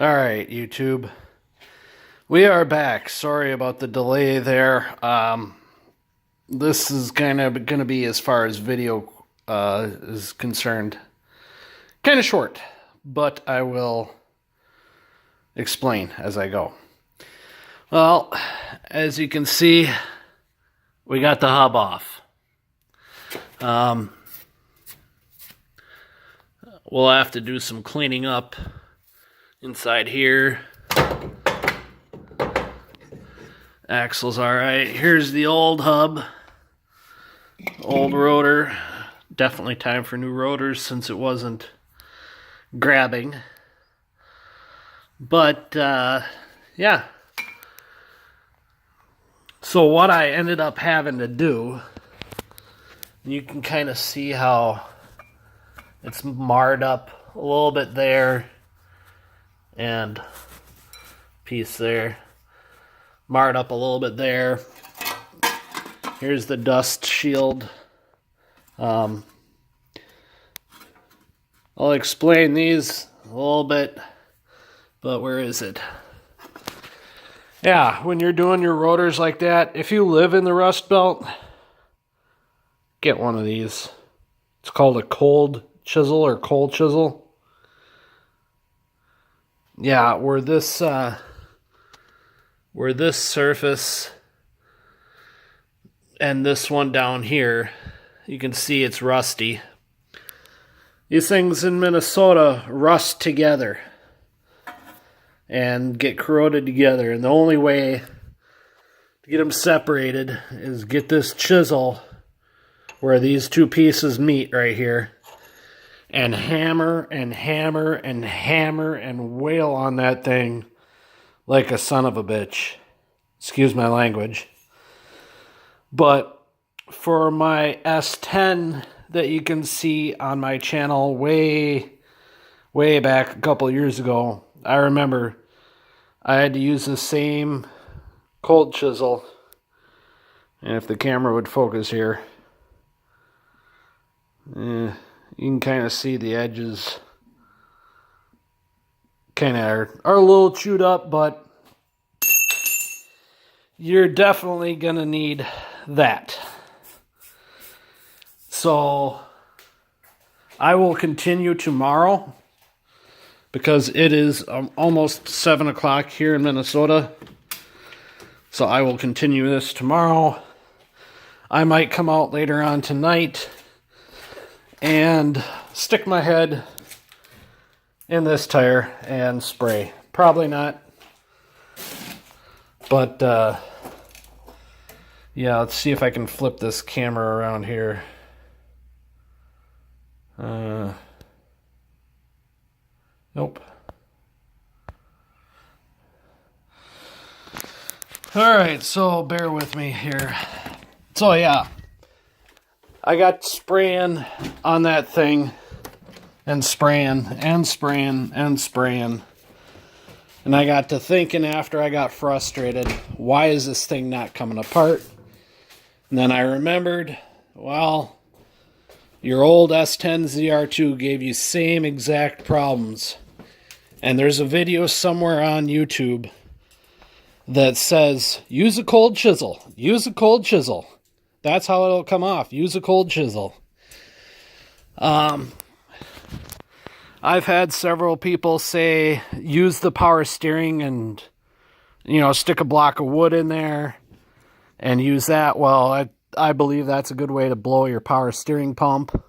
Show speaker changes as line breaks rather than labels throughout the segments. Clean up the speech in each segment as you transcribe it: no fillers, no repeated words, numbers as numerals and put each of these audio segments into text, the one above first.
Alright, YouTube. We are back. Sorry about the delay there. This is kind of going to be, as far as video is concerned, kind of short, but I will explain as I go. Well, as you can see, we got the hub off. We'll have to do some cleaning up inside here. Axle's alright. Here's the old hub. Old rotor. Definitely time for new rotors since it wasn't grabbing. But, yeah. So what I ended up having to do, you can kind of see how it's marred up a little bit there. And piece there. Marred up a little bit there. Here's the dust shield. I'll explain these a little bit, but where is it? Yeah, when you're doing your rotors like that, if you live in the Rust Belt, get one of these. It's called a cold chisel or cold chisel. Yeah, where this surface and this one down here, you can see it's rusty. These things in Minnesota rust together and get corroded together, and the only way to get them separated is get this chisel where these two pieces meet right here and hammer and hammer and hammer and wail on that thing like a son of a bitch. Excuse my language. But for my S10 that you can see on my channel way back a couple years ago, I remember I had to use the same cold chisel. And if the camera would focus here, you can kind of see the edges kind of are a little chewed up, but you're definitely going to need that. So I will continue tomorrow because it is almost 7 o'clock here in Minnesota. So I will continue this tomorrow. I might come out later on tonight and stick my head in this tire and spray. Probably not. But, yeah, let's see if I can flip this camera around here. Nope. Alright, so bear with me here. So, yeah. I got spraying on that thing, and spraying, and spraying, and spraying. And I got to thinking after I got frustrated, why is this thing not coming apart? And then I remembered, well, your old S10 ZR2 gave you same exact problems. And there's a video somewhere on YouTube that says, use a cold chisel. Use a cold chisel. That's how it'll come off. Use a cold chisel. I've had several people say, use the power steering and, stick a block of wood in there and use that. Well, I believe that's a good way to blow your power steering pump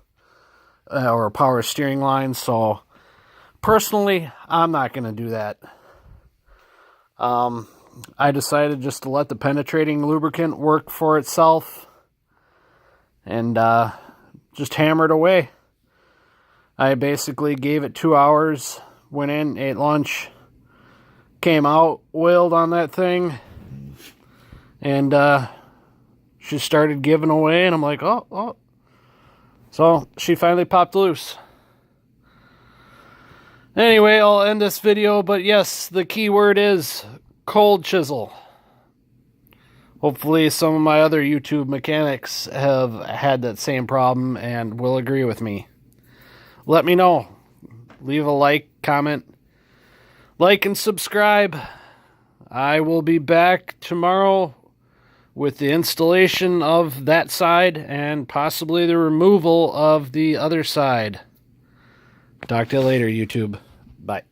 or power steering line. So, personally, I'm not going to do that. I decided just to let the penetrating lubricant work for itself. And just hammered away. I basically gave it 2 hours, went in, ate lunch, came out, oiled on that thing, and she started giving away, and I'm like, oh. So she finally popped loose. Anyway, I'll end this video, but yes, the key word is cold chisel. Hopefully some of my other YouTube mechanics have had that same problem and will agree with me. Let me know. Leave a like, comment. Like and subscribe. I will be back tomorrow with the installation of that side and possibly the removal of the other side. Talk to you later, YouTube. Bye.